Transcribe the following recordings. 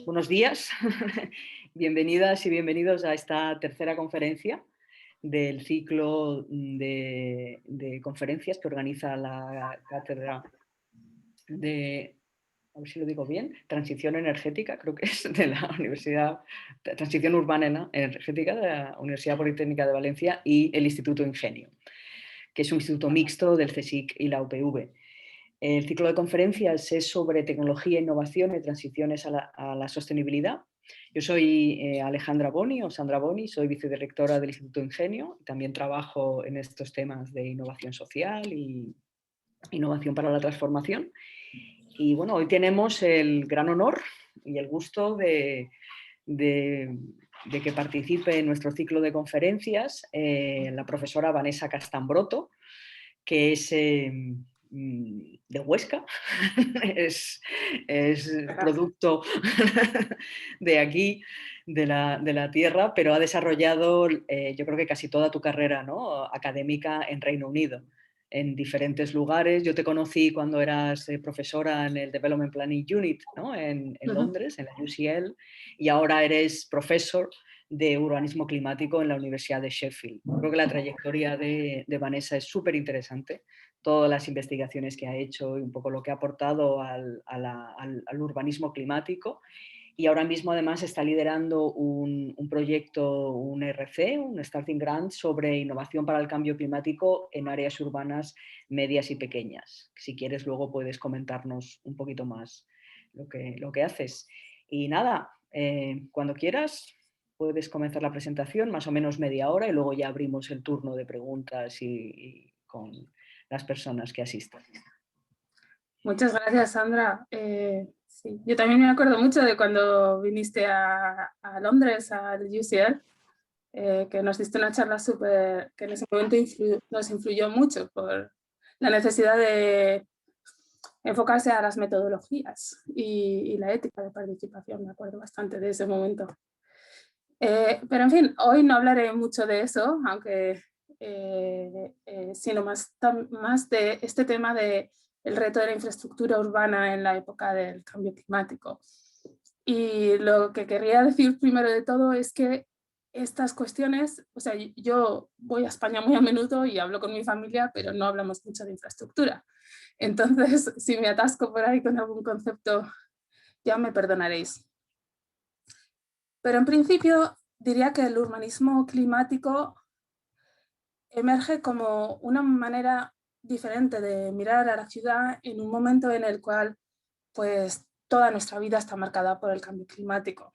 buenos días. Bienvenidas y bienvenidos a esta tercera conferencia del ciclo de conferencias que organiza la cátedra de, a ver si lo digo bien, Transición Energética, creo que es de la Universidad, Transición Urbana Energética de la Universidad Politécnica de Valencia y el Instituto Ingenio, que es un instituto mixto del CSIC y la UPV. El ciclo de conferencias es sobre tecnología, innovación y transiciones a la sostenibilidad. Yo soy Alejandra Boni o Sandra Boni, soy vicedirectora del Instituto Ingenio. También trabajo en estos temas de innovación social y innovación para la transformación. Y bueno, hoy tenemos el gran honor y el gusto de que participe en nuestro ciclo de conferencias la profesora Vanessa Castambroto, que es de Huesca, es producto de aquí, de la tierra, pero ha desarrollado yo creo que casi toda tu carrera, ¿no?, académica en Reino Unido, en diferentes lugares. Yo te conocí cuando eras profesora en el Development Planning Unit, ¿no?, en Londres, en la UCL, y ahora eres profesor de urbanismo climático en la Universidad de Sheffield. Creo que la trayectoria de Vanessa es súper interesante, todas las investigaciones que ha hecho y un poco lo que ha aportado al urbanismo climático. Y ahora mismo además está liderando un proyecto, un RC, un Starting Grant, sobre innovación para el cambio climático en áreas urbanas medias y pequeñas. Si quieres luego puedes comentarnos un poquito más lo que haces. Y nada, cuando quieras puedes comenzar la presentación, más o menos media hora, y luego ya abrimos el turno de preguntas y con las personas que asistan. Muchas gracias, Sandra. Sí, yo también me acuerdo mucho de cuando viniste a Londres, al UCL, que nos diste una charla súper, que en ese momento nos influyó mucho por la necesidad de enfocarse a las metodologías y la ética de participación. Me acuerdo bastante de ese momento. Pero en fin, hoy no hablaré mucho de eso, aunque sino más de este tema de el reto de la infraestructura urbana en la época del cambio climático. Y lo que querría decir primero de todo es que estas cuestiones, o sea, yo voy a España muy a menudo y hablo con mi familia, pero no hablamos mucho de infraestructura. Entonces, si me atasco por ahí con algún concepto, ya me perdonaréis. Pero en principio diría que el urbanismo climático emerge como una manera diferente de mirar a la ciudad en un momento en el cual pues, toda nuestra vida está marcada por el cambio climático.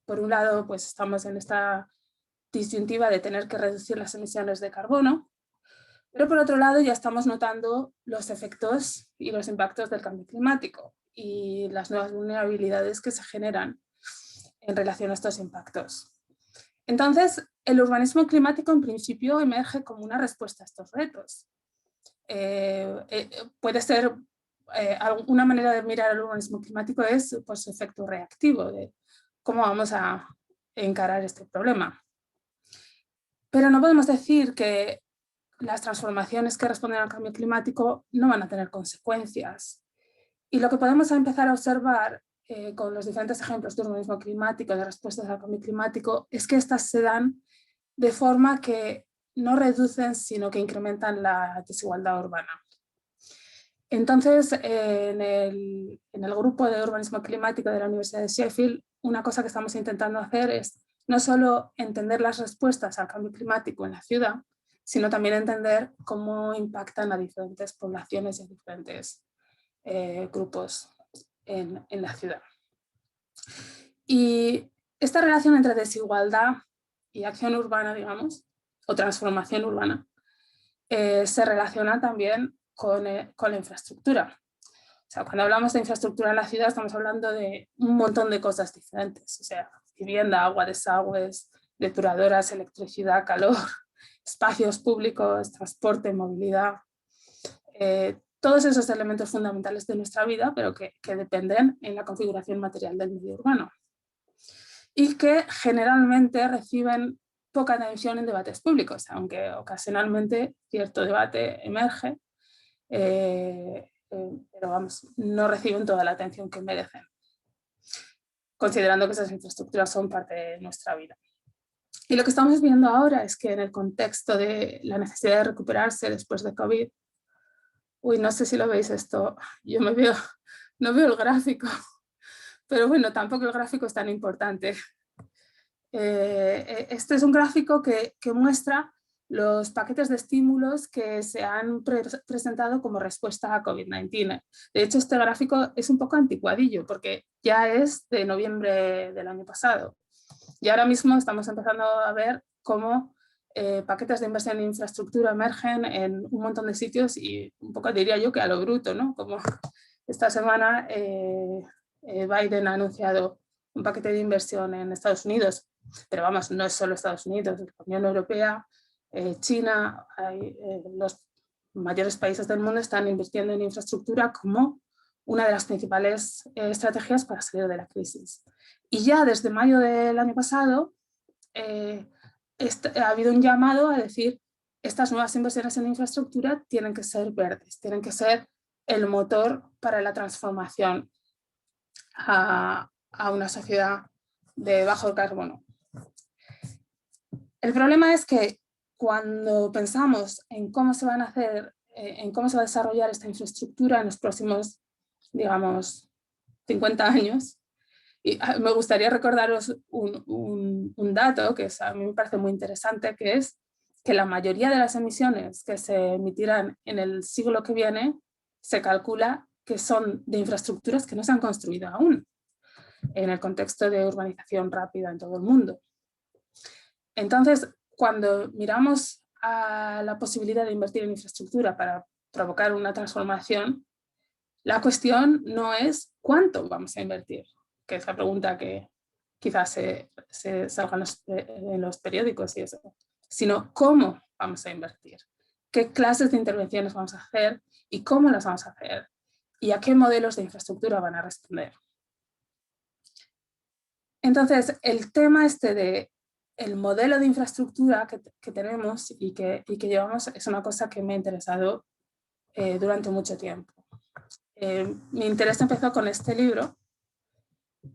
Por un lado, pues, estamos en esta disyuntiva de tener que reducir las emisiones de carbono, pero por otro lado ya estamos notando los efectos y los impactos del cambio climático y las nuevas vulnerabilidades que se generan en relación a estos impactos. Entonces, el urbanismo climático en principio emerge como una respuesta a estos retos. Puede ser, una manera de mirar el urbanismo climático es pues, su efecto reactivo, de cómo vamos a encarar este problema. Pero no podemos decir que las transformaciones que responden al cambio climático no van a tener consecuencias. Y lo que podemos empezar a observar con los diferentes ejemplos de urbanismo climático, de respuestas al cambio climático, es que estas se dan de forma que no reducen, sino que incrementan la desigualdad urbana. Entonces, en el grupo de urbanismo climático de la Universidad de Sheffield, una cosa que estamos intentando hacer es no solo entender las respuestas al cambio climático en la ciudad, sino también entender cómo impactan a diferentes poblaciones y a diferentes grupos en la ciudad. Y esta relación entre desigualdad y acción urbana, digamos, o transformación urbana, se relaciona también con la infraestructura. O sea, cuando hablamos de infraestructura en la ciudad estamos hablando de un montón de cosas diferentes, o sea, vivienda, agua, desagües, depuradoras, electricidad, calor, espacios públicos, transporte, movilidad, todos esos elementos fundamentales de nuestra vida, pero que dependen en la configuración material del medio urbano y que generalmente reciben poca atención en debates públicos, aunque ocasionalmente cierto debate emerge, pero vamos, no reciben toda la atención que merecen. considerando que esas infraestructuras son parte de nuestra vida. Y lo que estamos viendo ahora es que en el contexto de la necesidad de recuperarse después de COVID, no sé si lo veis esto, yo no veo el gráfico, pero bueno, tampoco el gráfico es tan importante. Este es un gráfico que muestra los paquetes de estímulos que se han presentado como respuesta a COVID-19. De hecho, este gráfico es un poco anticuadillo porque ya es de noviembre del año pasado. Y ahora mismo estamos empezando a ver cómo paquetes de inversión en infraestructura emergen en un montón de sitios y un poco diría yo que a lo bruto, ¿no? Como esta semana Biden ha anunciado un paquete de inversión en Estados Unidos, pero vamos, no es solo Estados Unidos, la Unión Europea, China, los mayores países del mundo están invirtiendo en infraestructura como una de las principales estrategias para salir de la crisis. Y ya desde mayo del año pasado ha habido un llamado a decir estas nuevas inversiones en infraestructura tienen que ser verdes, tienen que ser el motor para la transformación a una sociedad de bajo carbono. El problema es que cuando pensamos en cómo se van a hacer, en cómo se va a desarrollar esta infraestructura en los próximos, digamos, 50 años, y me gustaría recordaros un dato que a mí me parece muy interesante, que es que la mayoría de las emisiones que se emitirán en el siglo que viene se calcula que son de infraestructuras que no se han construido aún en el contexto de urbanización rápida en todo el mundo. Entonces, cuando miramos a la posibilidad de invertir en infraestructura para provocar una transformación, la cuestión no es cuánto vamos a invertir, que es la pregunta que quizás se salga en los periódicos y eso, sino cómo vamos a invertir, qué clases de intervenciones vamos a hacer y cómo las vamos a hacer y a qué modelos de infraestructura van a responder. Entonces, el tema de el modelo de infraestructura que tenemos y que llevamos es una cosa que me ha interesado durante mucho tiempo. Mi interés empezó con este libro,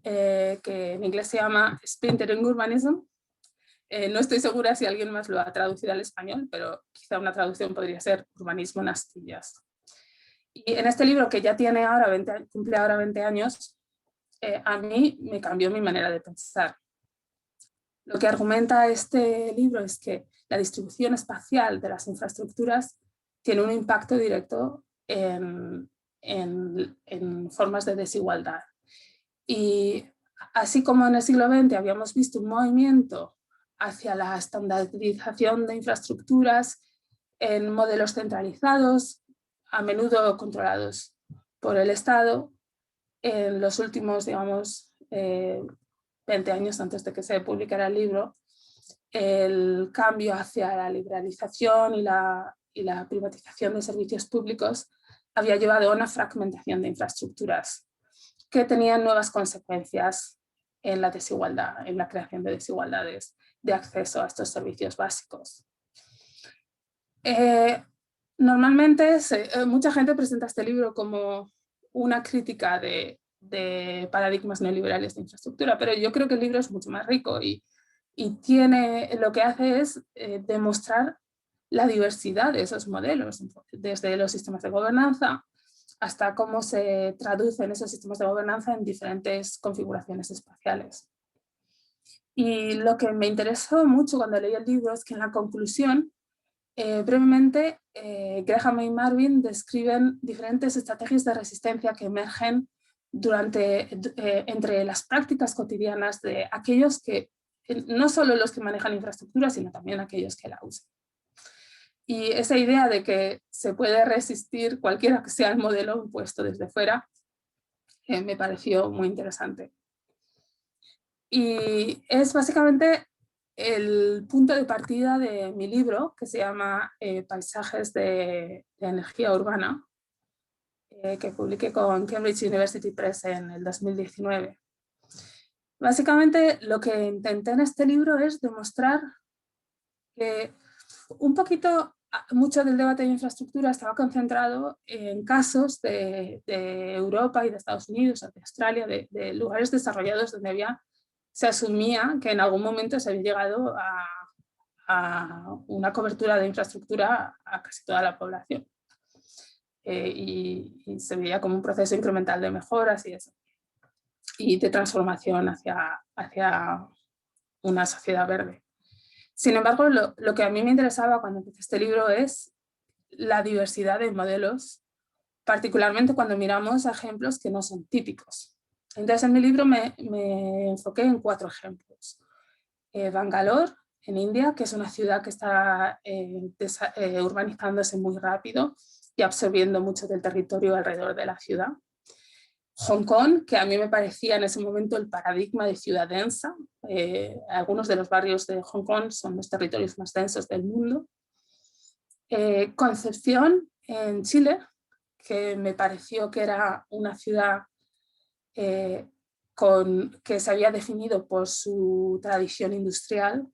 que en inglés se llama Splintering Urbanism. No estoy segura si alguien más lo ha traducido al español, pero quizá una traducción podría ser Urbanismo en astillas. Y en este libro, que ya tiene ahora cumple ahora 20 años, a mí me cambió mi manera de pensar. Lo que argumenta este libro es que la distribución espacial de las infraestructuras tiene un impacto directo en formas de desigualdad. Y así como en el siglo XX habíamos visto un movimiento hacia la estandarización de infraestructuras en modelos centralizados, a menudo controlados por el Estado, en los últimos, digamos, 20 años antes de que se publicara el libro, el cambio hacia la liberalización y la privatización de servicios públicos había llevado a una fragmentación de infraestructuras que tenían nuevas consecuencias en la desigualdad, en la creación de desigualdades de acceso a estos servicios básicos. Normalmente mucha gente presenta este libro como una crítica de paradigmas neoliberales de infraestructura, pero yo creo que el libro es mucho más rico y lo que hace es demostrar la diversidad de esos modelos, desde los sistemas de gobernanza hasta cómo se traducen esos sistemas de gobernanza en diferentes configuraciones espaciales. Y lo que me interesó mucho cuando leí el libro es que en la conclusión, brevemente, Graham y Marvin describen diferentes estrategias de resistencia que emergen entre las prácticas cotidianas de aquellos que, no solo los que manejan infraestructura, sino también aquellos que la usan. Y esa idea de que se puede resistir cualquiera que sea el modelo impuesto desde fuera, me pareció muy interesante. Y es básicamente el punto de partida de mi libro, que se llama Paisajes de energía urbana, que publiqué con Cambridge University Press en el 2019. Básicamente lo que intenté en este libro es demostrar que un poquito mucho del debate de infraestructura estaba concentrado en casos de Europa y de Estados Unidos, de Australia, de lugares desarrollados donde se asumía que en algún momento se había llegado a una cobertura de infraestructura a casi toda la población. Y se veía como un proceso incremental de mejoras y eso, y de transformación hacia una sociedad verde. Sin embargo, lo que a mí me interesaba cuando empecé este libro es la diversidad de modelos, particularmente cuando miramos ejemplos que no son típicos. Entonces, en mi libro me enfoqué en 4 ejemplos. Bangalore, en India, que es una ciudad que está urbanizándose muy rápido y absorbiendo mucho del territorio alrededor de la ciudad. Hong Kong, que a mí me parecía en ese momento el paradigma de ciudad densa. Algunos de los barrios de Hong Kong son los territorios más densos del mundo. Concepción, en Chile, que me pareció que era una ciudad que se había definido por su tradición industrial,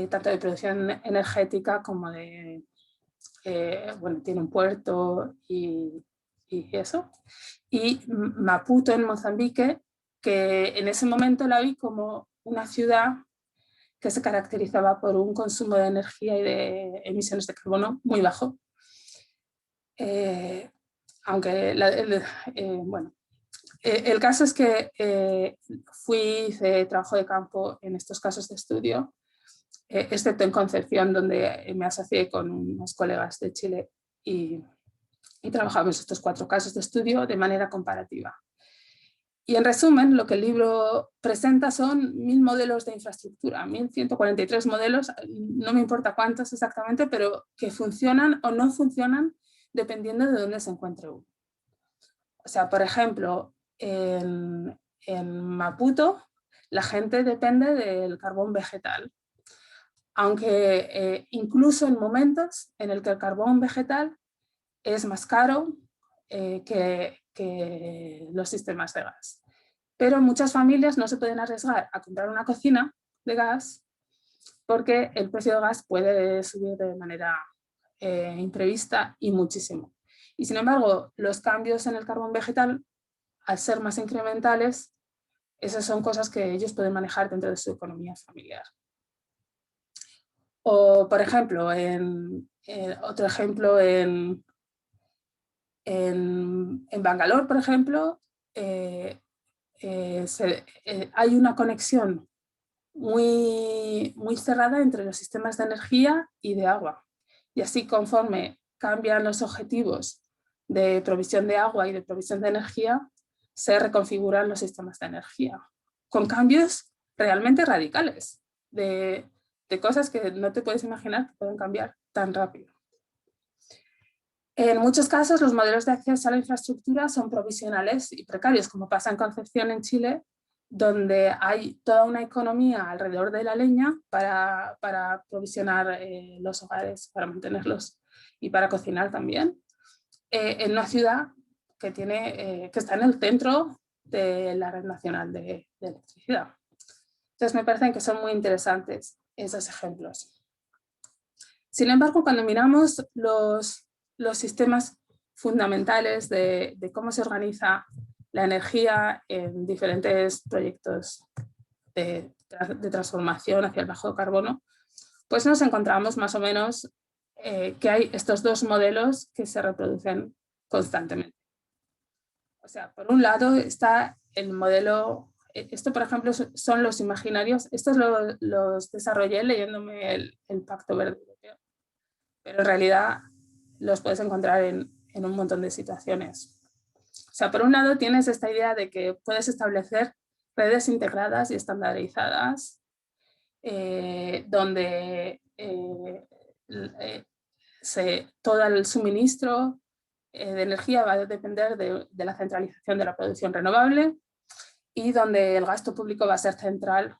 tanto de producción energética como de, bueno, tiene un puerto y eso. Y Maputo, en Mozambique, que en ese momento la vi como una ciudad que se caracterizaba por un consumo de energía y de emisiones de carbono muy bajo. Aunque, bueno, el caso es que hice trabajo de campo en estos casos de estudio, excepto en Concepción, donde me asocié con unos colegas de Chile y trabajamos estos 4 casos de estudio de manera comparativa. Y en resumen, lo que el libro presenta son 1000 modelos de infraestructura, 1143 modelos, no me importa cuántos exactamente, pero que funcionan o no funcionan dependiendo de dónde se encuentre uno. O sea, por ejemplo, en Maputo la gente depende del carbón vegetal, aunque incluso en momentos en el que el carbón vegetal es más caro que los sistemas de gas. Pero muchas familias no se pueden arriesgar a comprar una cocina de gas porque el precio de gas puede subir de manera imprevista y muchísimo. Y sin embargo, los cambios en el carbón vegetal, al ser más incrementales, esas son cosas que ellos pueden manejar dentro de su economía familiar. O, por ejemplo, otro ejemplo en Bangalore, por ejemplo, hay una conexión muy cerrada entre los sistemas de energía y de agua. Y así, conforme cambian los objetivos de provisión de agua y de provisión de energía, se reconfiguran los sistemas de energía, con cambios realmente radicales, de cosas que no te puedes imaginar que pueden cambiar tan rápido. En muchos casos, los modelos de acceso a la infraestructura son provisionales y precarios, como pasa en Concepción, en Chile, donde hay toda una economía alrededor de la leña para provisionar los hogares, para mantenerlos y para cocinar también, en una ciudad que está en el centro de la red nacional de electricidad. Entonces me parecen que son muy interesantes esos ejemplos. Sin embargo, cuando miramos los sistemas fundamentales de cómo se organiza la energía en diferentes proyectos de transformación hacia el bajo carbono, pues nos encontramos más o menos que hay estos 2 modelos que se reproducen constantemente. O sea, por un lado está el modelo, esto por ejemplo son los imaginarios, estos los desarrollé leyéndome el Pacto Verde Europeo, pero en realidad los puedes encontrar en un montón de situaciones. O sea, por un lado tienes esta idea de que puedes establecer redes integradas y estandarizadas donde todo el suministro de energía va a depender de la centralización de la producción renovable y donde el gasto público va a ser central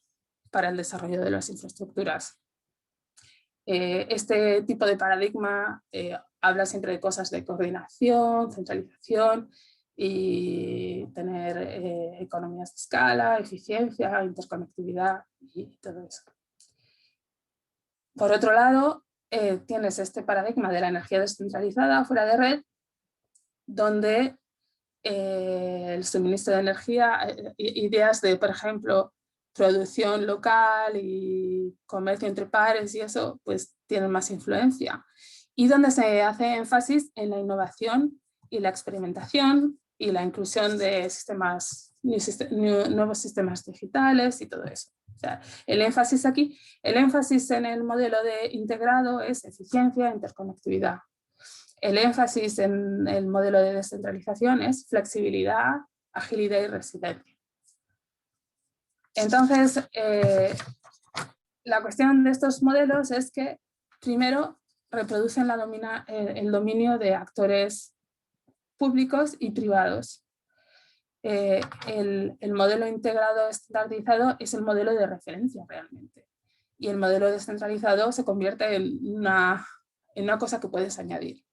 para el desarrollo de las infraestructuras. Este tipo de paradigma habla siempre de cosas de coordinación, centralización y tener economías de escala, eficiencia, interconectividad y todo eso. Por otro lado, tienes este paradigma de la energía descentralizada fuera de red, donde el suministro de energía, ideas de, por ejemplo, producción local y comercio entre pares y eso, pues tienen más influencia. Y donde se hace énfasis en la innovación y la experimentación y la inclusión de nuevos sistemas digitales y todo eso. O sea, el énfasis aquí, el énfasis en el modelo de integrado es eficiencia e interconectividad. El énfasis en el modelo de descentralización es flexibilidad, agilidad y resiliencia. Entonces, la cuestión de estos modelos es que, primero, reproducen el dominio de actores públicos y privados. El modelo integrado estandarizado es el modelo de referencia realmente. Y el modelo descentralizado se convierte en una cosa que puedes añadir.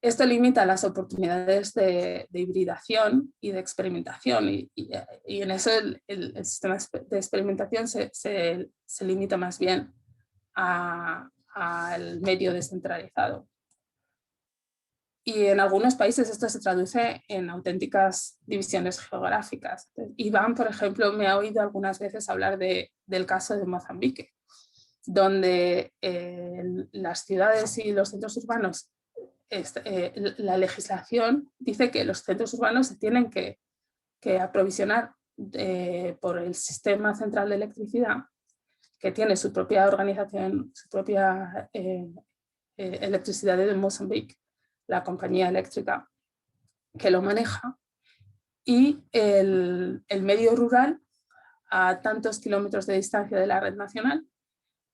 Esto limita las oportunidades de hibridación y de experimentación y en eso el sistema de experimentación se limita más bien al medio descentralizado. Y en algunos países esto se traduce en auténticas divisiones geográficas. Iván, por ejemplo, me ha oído algunas veces hablar del caso de Mozambique, donde las ciudades y los centros urbanos, la legislación dice que los centros urbanos se tienen que aprovisionar por el sistema central de electricidad, que tiene su propia organización, su propia electricidad de Mozambique, la compañía eléctrica que lo maneja, y el medio rural, a tantos kilómetros de distancia de la red nacional,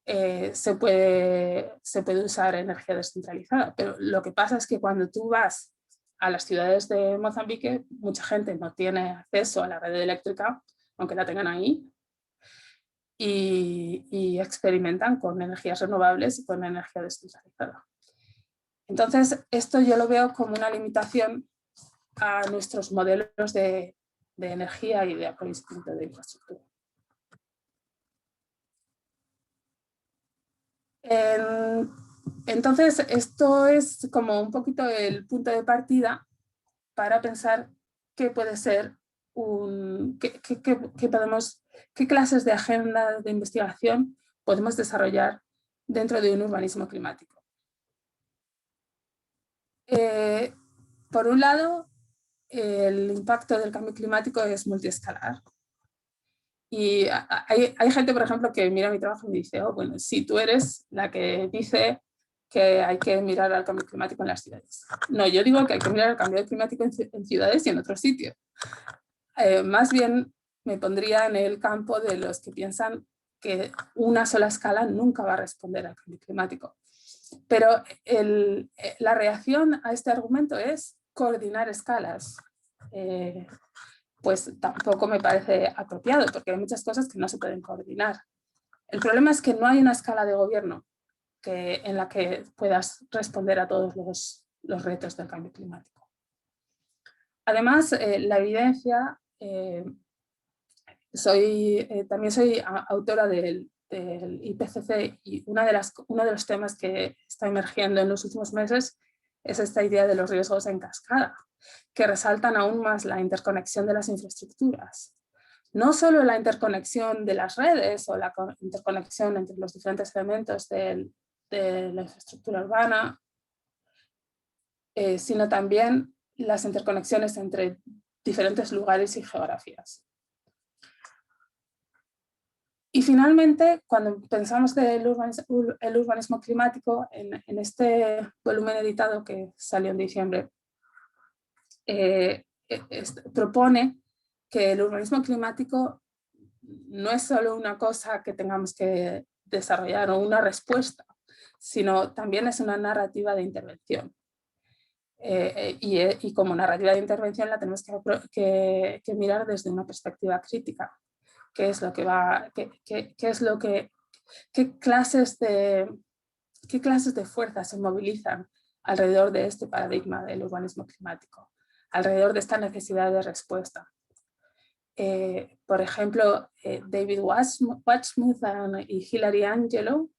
se puede usar energía descentralizada. Pero lo que pasa es que cuando tú vas a las ciudades de Mozambique, mucha gente no tiene acceso a la red eléctrica, aunque la tengan ahí, y experimentan con energías renovables y con energía descentralizada. Entonces, esto yo lo veo como una limitación a nuestros modelos de energía y de aprovisionamiento de infraestructura. Entonces, esto es como un poquito el punto de partida para pensar qué puede ser qué clases de agendas de investigación podemos desarrollar dentro de un urbanismo climático. Por un lado, el impacto del cambio climático es multiescalar. Y hay gente, por ejemplo, que mira mi trabajo y me dice, oh, bueno, si tú eres la que dice que hay que mirar al cambio climático en las ciudades. No, yo digo que hay que mirar al cambio climático en ciudades y en otros sitios. Más bien me pondría en el campo de los que piensan que una sola escala nunca va a responder al cambio climático. Pero la reacción a este argumento es coordinar escalas. Pues tampoco me parece apropiado, porque hay muchas cosas que no se pueden coordinar. El problema es que no hay una escala de gobierno en la que puedas responder a todos los retos del cambio climático. Además, la evidencia, también soy autora del IPCC, y uno de los temas que está emergiendo en los últimos meses es esta idea de los riesgos en cascada, que resaltan aún más la interconexión de las infraestructuras. No solo la interconexión de las redes o la interconexión entre los diferentes elementos de la infraestructura urbana, sino también las interconexiones entre diferentes lugares y geografías. Y finalmente, cuando pensamos del urbanismo climático, en este volumen editado que salió en diciembre, propone que el urbanismo climático no es solo una cosa que tengamos que desarrollar o una respuesta, sino también es una narrativa de intervención. Y como narrativa de intervención la tenemos que mirar desde una perspectiva crítica. ¿Qué clases de fuerzas se movilizan alrededor de este paradigma del urbanismo climático, alrededor de esta necesidad de respuesta? Por ejemplo, David Watchmuth y Hilary Angelo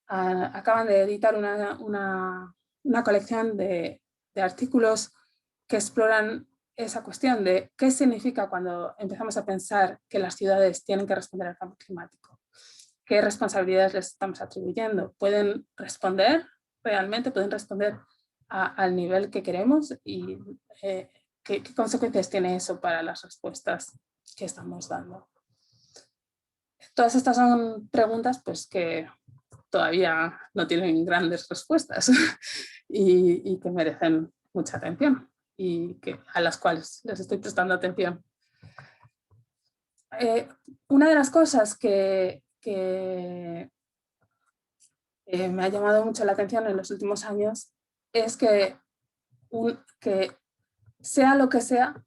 acaban de editar una colección de artículos que exploran esa cuestión de qué significa cuando empezamos a pensar que las ciudades tienen que responder al cambio climático. ¿Qué responsabilidades les estamos atribuyendo? ¿Pueden responder realmente? ¿Pueden responder al nivel que queremos? ¿Y qué consecuencias tiene eso para las respuestas que estamos dando? Todas estas son preguntas pues, que todavía no tienen grandes respuestas y que merecen mucha atención y a las cuales les estoy prestando atención. Una de las cosas que me ha llamado mucho la atención en los últimos años es que sea lo que sea,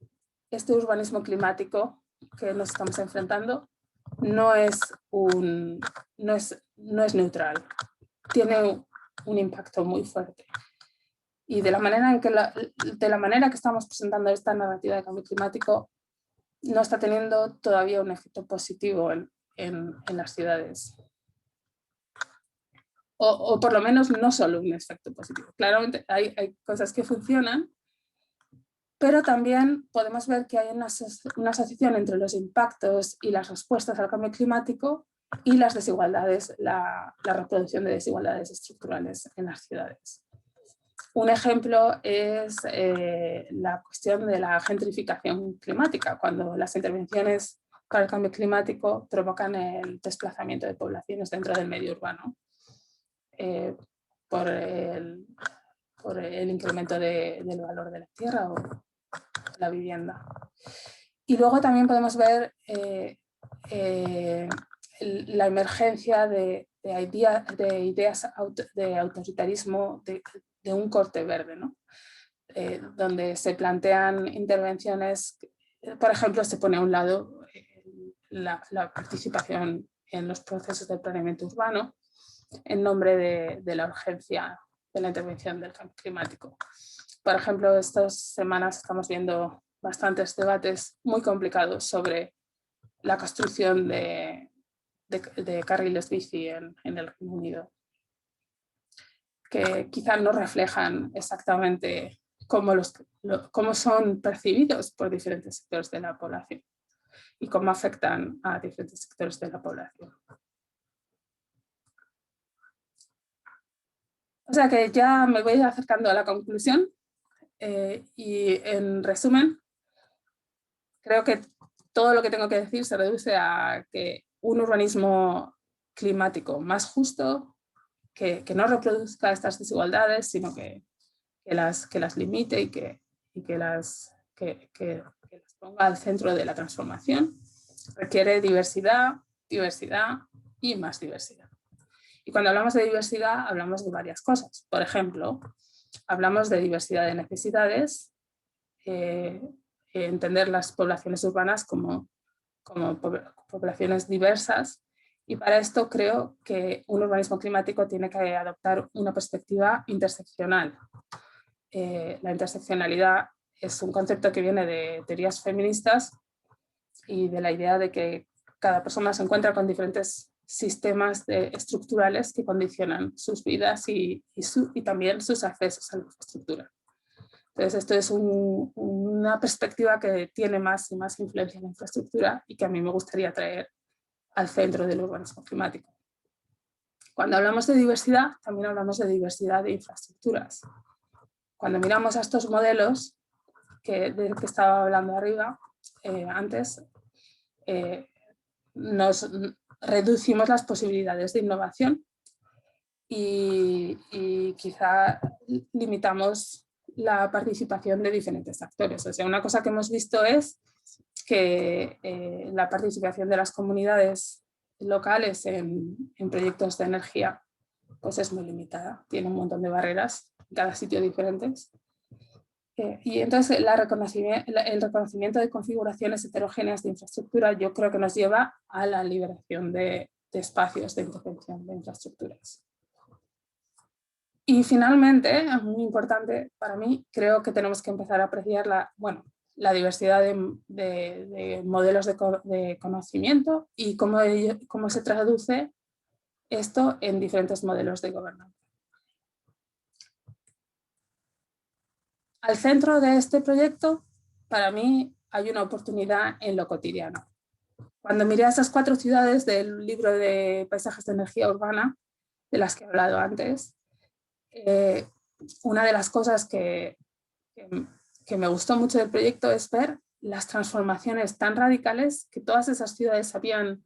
este urbanismo climático que nos estamos enfrentando no es neutral, tiene un impacto muy fuerte. Y de la manera que estamos presentando esta narrativa de cambio climático, no está teniendo todavía un efecto positivo en las ciudades. O por lo menos no solo un efecto positivo. Claramente hay cosas que funcionan, pero también podemos ver que hay una asociación entre los impactos y las respuestas al cambio climático y las desigualdades, la reproducción de desigualdades estructurales en las ciudades. Un ejemplo es la cuestión de la gentrificación climática, cuando las intervenciones para el cambio climático provocan el desplazamiento de poblaciones dentro del medio urbano por el incremento del valor de la tierra o la vivienda. Y luego también podemos ver la emergencia de ideas de autoritarismo de un corte verde, ¿no? Donde se plantean intervenciones, por ejemplo, se pone a un lado la participación en los procesos de planeamiento urbano en nombre de la urgencia de la intervención del cambio climático. Por ejemplo, estas semanas estamos viendo bastantes debates muy complicados sobre la construcción de carriles bici en el Reino Unido, que quizás no reflejan exactamente cómo son percibidos por diferentes sectores de la población y cómo afectan a diferentes sectores de la población. O sea que ya me voy acercando a la conclusión y en resumen, creo que todo lo que tengo que decir se reduce a que un urbanismo climático más justo, que no reproduzca estas desigualdades, sino que las limite y que las ponga al centro de la transformación, requiere diversidad, diversidad y más diversidad. Y cuando hablamos de diversidad, hablamos de varias cosas. Por ejemplo, hablamos de diversidad de necesidades, entender las poblaciones urbanas como poblaciones diversas, y para esto creo que un urbanismo climático tiene que adoptar una perspectiva interseccional. La interseccionalidad es un concepto que viene de teorías feministas y de la idea de que cada persona se encuentra con diferentes sistemas estructurales que condicionan sus vidas y también sus accesos a la infraestructura. Entonces, esto es una perspectiva que tiene más y más influencia en la infraestructura y que a mí me gustaría traer al centro del urbanismo climático. Cuando hablamos de diversidad, también hablamos de diversidad de infraestructuras. Cuando miramos a estos modelos del que estaba hablando arriba, antes, nos reducimos las posibilidades de innovación y quizá limitamos la participación de diferentes actores. O sea, una cosa que hemos visto es que la participación de las comunidades locales en proyectos de energía pues es muy limitada, tiene un montón de barreras en cada sitio diferentes. Y entonces el reconocimiento de configuraciones heterogéneas de infraestructura yo creo que nos lleva a la liberación de espacios de intervención de infraestructuras. Y finalmente, muy importante para mí, creo que tenemos que empezar a apreciar la diversidad de modelos de conocimiento y cómo se traduce esto en diferentes modelos de gobernanza. Al centro de este proyecto, para mí, hay una oportunidad en lo cotidiano. Cuando miré a esas 4 ciudades del libro de Paisajes de Energía Urbana, de las que he hablado antes, una de las cosas que me gustó mucho del proyecto es ver las transformaciones tan radicales que todas esas ciudades habían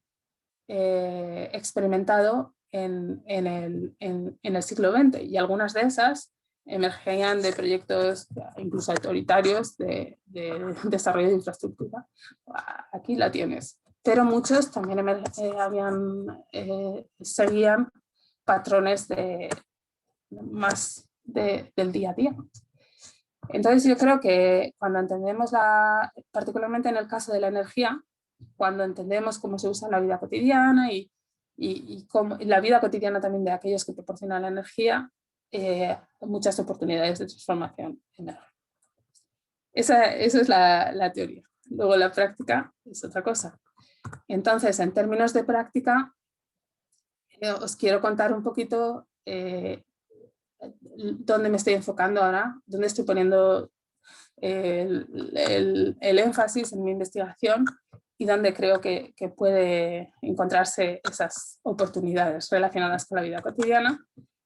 experimentado en el siglo XX, y algunas de esas emergían de proyectos incluso autoritarios de desarrollo de infraestructura. Aquí la tienes. Pero muchos también seguían patrones más del día a día. Entonces yo creo que cuando entendemos, particularmente en el caso de la energía, cuando entendemos cómo se usa en la vida cotidiana y la vida cotidiana también de aquellos que proporcionan la energía, muchas oportunidades de transformación energética. Esa es la teoría. Luego la práctica es otra cosa. Entonces, en términos de práctica, os quiero contar un poquito dónde me estoy enfocando ahora, dónde estoy poniendo el énfasis en mi investigación y dónde creo que puede encontrarse esas oportunidades relacionadas con la vida cotidiana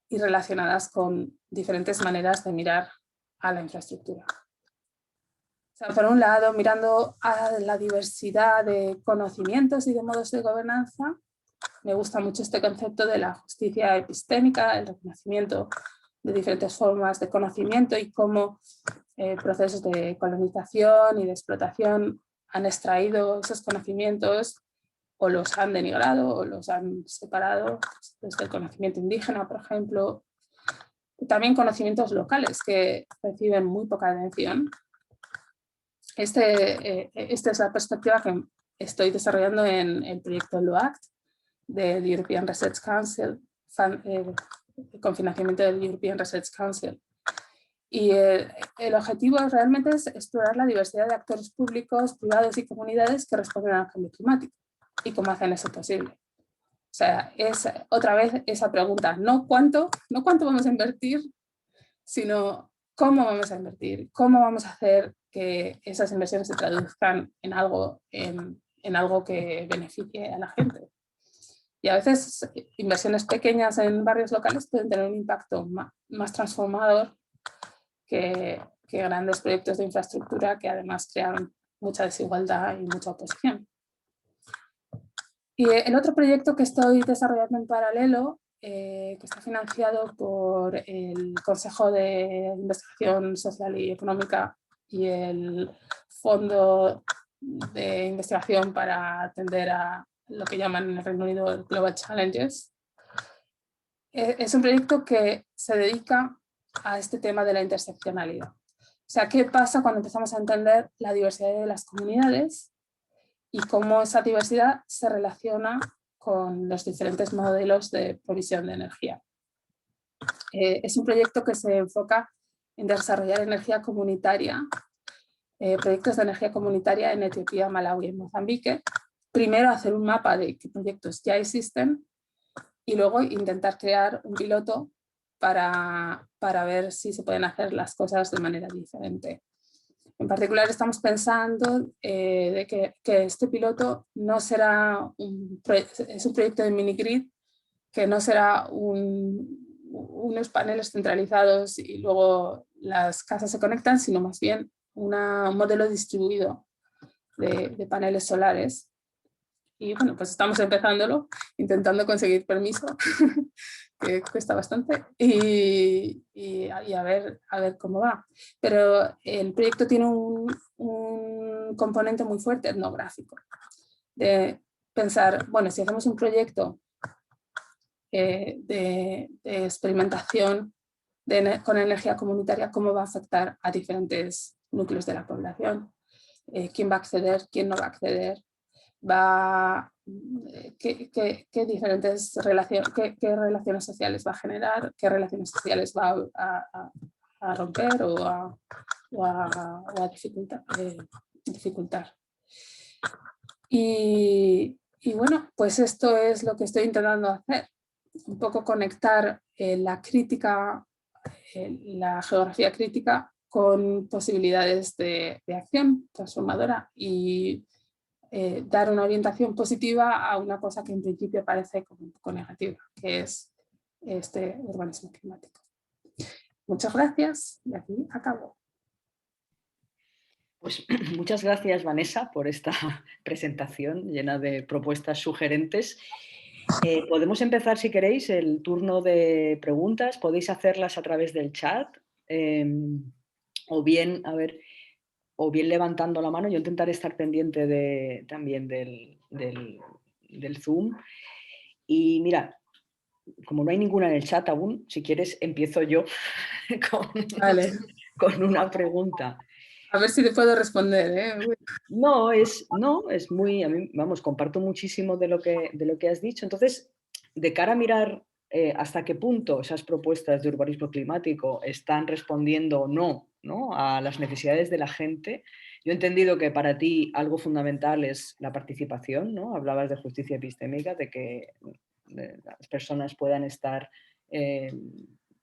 y relacionadas con diferentes maneras de mirar a la infraestructura. O sea, por un lado, mirando a la diversidad de conocimientos y de modos de gobernanza, me gusta mucho este concepto de la justicia epistémica, el reconocimiento de diferentes formas de conocimiento y cómo procesos de colonización y de explotación han extraído esos conocimientos o los han denigrado o los han separado desde el conocimiento indígena, por ejemplo. También conocimientos locales que reciben muy poca atención. Esta es la perspectiva que estoy desarrollando en el proyecto LOACT del European Research Council, con financiamiento del European Research Council. Y el objetivo realmente es explorar la diversidad de actores públicos, privados y comunidades que responden al cambio climático y cómo hacen eso posible. O sea, es otra vez esa pregunta, no cuánto vamos a invertir, sino cómo vamos a invertir, cómo vamos a hacer que esas inversiones se traduzcan en algo que beneficie a la gente. Y a veces inversiones pequeñas en barrios locales pueden tener un impacto más transformador que grandes proyectos de infraestructura que además crean mucha desigualdad y mucha oposición. Y el otro proyecto que estoy desarrollando en paralelo, que está financiado por el Consejo de Investigación Social y Económica y el Fondo de Investigación para atender a lo que llaman en el Reino Unido Global Challenges, es un proyecto que se dedica a este tema de la interseccionalidad. O sea, ¿qué pasa cuando empezamos a entender la diversidad de las comunidades y cómo esa diversidad se relaciona con los diferentes modelos de provisión de energía? Es un proyecto que se enfoca en desarrollar energía comunitaria, proyectos de energía comunitaria en Etiopía, Malaui y Mozambique. Primero hacer un mapa de qué proyectos ya existen y luego intentar crear un piloto para ver si se pueden hacer las cosas de manera diferente. En particular estamos pensando de que este piloto no será es un proyecto de mini-grid, que no será unos paneles centralizados y luego las casas se conectan, sino más bien un modelo distribuido de paneles solares. Y bueno, pues estamos empezándolo, intentando conseguir permiso, que cuesta bastante, y a ver cómo va. Pero el proyecto tiene un componente muy fuerte etnográfico, de pensar, bueno, si hacemos un proyecto de experimentación con energía comunitaria, ¿cómo va a afectar a diferentes núcleos de la población? ¿Quién va a acceder? ¿Quién no va a acceder? ¿Qué relaciones sociales va a generar? ¿Qué relaciones sociales va a romper o a dificultar? Y bueno, pues esto es lo que estoy intentando hacer. un poco conectar la crítica, la geografía crítica con posibilidades de acción transformadora y dar una orientación positiva a una cosa que en principio parece como un poco negativa, que es este urbanismo climático. Muchas gracias y aquí acabo. Pues muchas gracias, Vanessa, por esta presentación llena de propuestas sugerentes. Podemos empezar, si queréis, el turno de preguntas. Podéis hacerlas a través del chat o bien, o bien levantando la mano. Yo intentaré estar pendiente también del Zoom. Y mira, como no hay ninguna en el chat aún, si quieres empiezo yo con una pregunta. A ver si te puedo responder, ¿eh? No, es muy, a mí, vamos, comparto muchísimo de lo que has dicho. Entonces, de cara a mirar hasta qué punto esas propuestas de urbanismo climático están respondiendo o no, ¿no?, a las necesidades de la gente, yo he entendido que para ti algo fundamental es la participación, ¿no? Hablabas de justicia epistémica, de que las personas puedan estar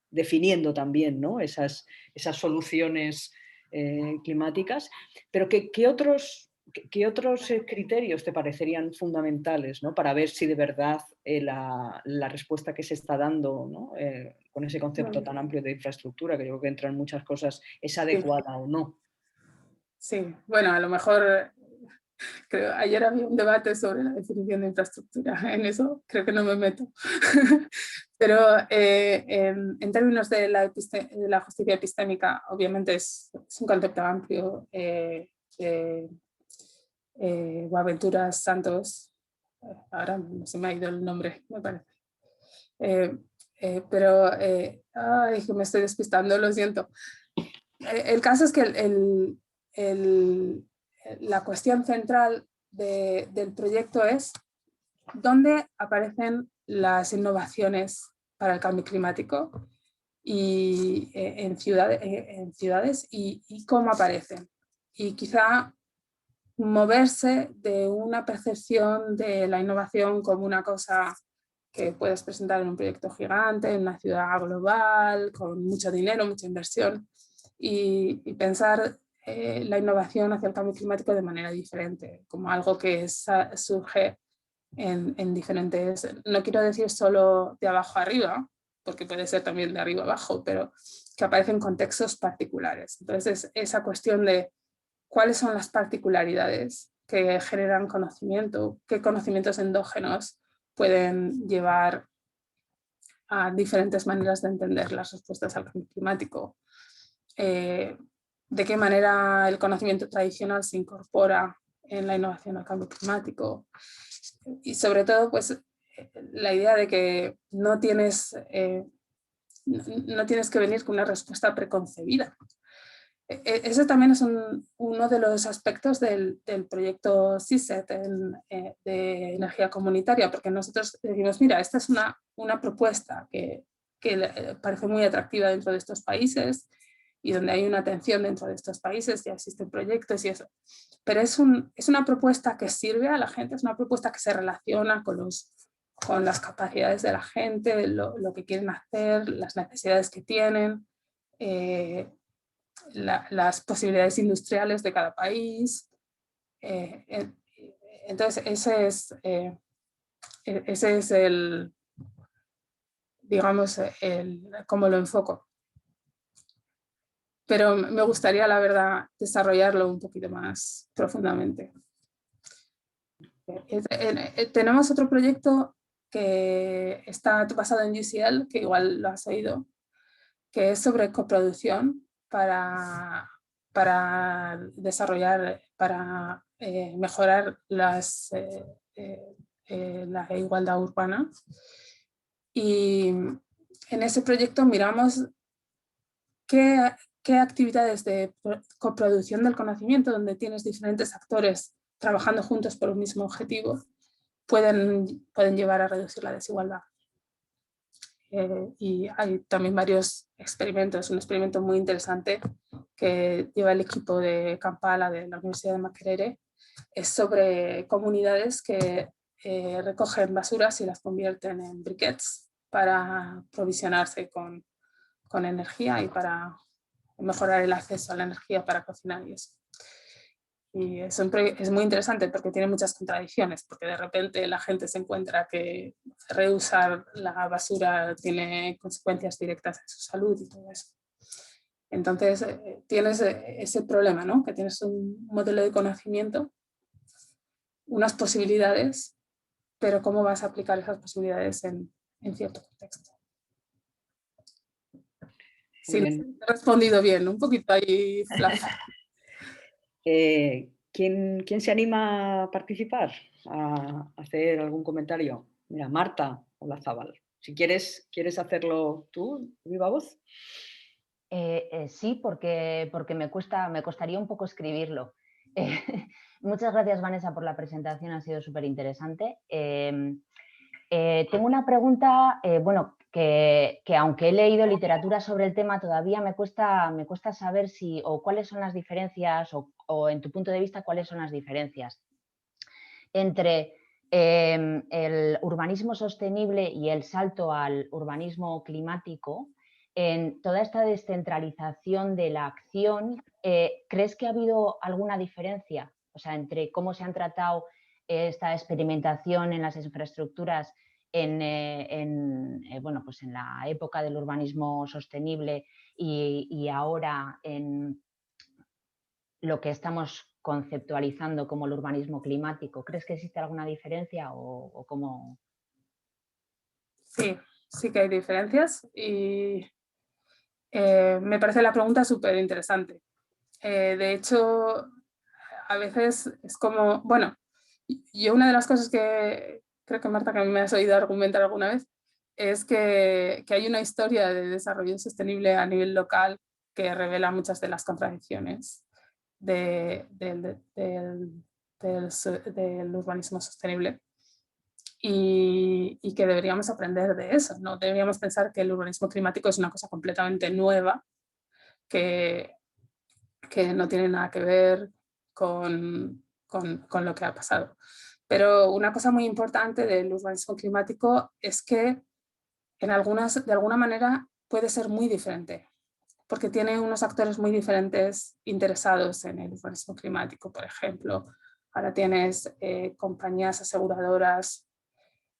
definiendo también, ¿no?, esas soluciones climáticas, pero ¿qué otros criterios te parecerían fundamentales, ¿no?, para ver si de verdad la respuesta que se está dando, ¿no?, con ese concepto tan amplio de infraestructura, que yo creo que entran muchas cosas, es adecuada o no? Sí, bueno, a lo mejor creo, ayer había un debate sobre la definición de infraestructura, en eso creo que no me meto. Pero en términos de la justicia epistémica, obviamente es un concepto amplio. Boaventuras Santos, ahora se me ha ido el nombre, me parece. Pero, ay, que me estoy despistando, lo siento. El caso es que la cuestión central del proyecto es dónde aparecen las innovaciones para el cambio climático y en ciudades y cómo aparecen. Y quizá moverse de una percepción de la innovación como una cosa que puedes presentar en un proyecto gigante, en una ciudad global, con mucho dinero, mucha inversión, y pensar la innovación hacia el cambio climático de manera diferente, como algo que surge en diferentes, no quiero decir solo de abajo arriba, porque puede ser también de arriba abajo, pero que aparecen en contextos particulares. Entonces, esa cuestión de cuáles son las particularidades que generan conocimiento, qué conocimientos endógenos pueden llevar a diferentes maneras de entender las respuestas al cambio climático, de qué manera el conocimiento tradicional se incorpora en la innovación al cambio climático y sobre todo pues la idea de que no tienes que venir con una respuesta preconcebida. Ese también es uno de los aspectos del proyecto CISET de energía comunitaria, porque nosotros decimos, mira, esta es una propuesta que parece muy atractiva dentro de estos países y donde hay una atención dentro de estos países, ya existen proyectos y eso. Pero es una propuesta que sirve a la gente, es una propuesta que se relaciona con las capacidades de la gente, lo que quieren hacer, las necesidades que tienen, las posibilidades industriales de cada país. Entonces, ese es el, digamos, cómo lo enfoco. Pero me gustaría, la verdad, desarrollarlo un poquito más profundamente. Tenemos otro proyecto que está basado en UCL, que igual lo has oído, que es sobre coproducción para desarrollar, para mejorar la igualdad urbana. Y en ese proyecto miramos qué actividades de coproducción del conocimiento, donde tienes diferentes actores trabajando juntos por un mismo objetivo, pueden llevar a reducir la desigualdad. Y hay también varios experimentos. Un experimento muy interesante que lleva el equipo de Kampala de la Universidad de Makerere es sobre comunidades que recogen basuras y las convierten en briquettes para provisionarse con energía y para mejorar el acceso a la energía para cocinar y eso. Y es muy interesante porque tiene muchas contradicciones, porque de repente la gente se encuentra que reusar la basura tiene consecuencias directas en su salud y todo eso. Entonces tienes ese problema, ¿no? Que tienes un modelo de conocimiento, unas posibilidades, pero cómo vas a aplicar esas posibilidades en cierto contexto. Sí, he respondido bien, un poquito ahí flash. ¿Quién se anima a participar, a hacer algún comentario? Mira, Marta Olazábal, si quieres hacerlo tú, viva voz. Sí, porque me costaría un poco escribirlo. Muchas gracias, Vanessa, por la presentación, ha sido súper interesante. Tengo una pregunta, bueno, que aunque he leído literatura sobre el tema, todavía me cuesta saber si o cuáles son las diferencias o en tu punto de vista cuáles son las diferencias entre el urbanismo sostenible y el salto al urbanismo climático. En toda esta descentralización de la acción, ¿crees que ha habido alguna diferencia? O sea, entre cómo se han tratado esta experimentación en las infraestructuras bueno, pues en la época del urbanismo sostenible y ahora en lo que estamos conceptualizando como el urbanismo climático. ¿Crees que existe alguna diferencia o cómo? Sí que hay diferencias y me parece la pregunta súper interesante. De hecho, a veces es como, bueno, yo una de las cosas que creo que Marta, que a mí me has oído argumentar alguna vez, es que hay una historia de desarrollo sostenible a nivel local que revela muchas de las contradicciones del urbanismo sostenible y que deberíamos aprender de eso. No deberíamos pensar que el urbanismo climático es una cosa completamente nueva que no tiene nada que ver con lo que ha pasado. Pero una cosa muy importante del urbanismo climático es que de alguna manera puede ser muy diferente, porque tiene unos actores muy diferentes interesados en el urbanismo climático. Por ejemplo, ahora tienes compañías aseguradoras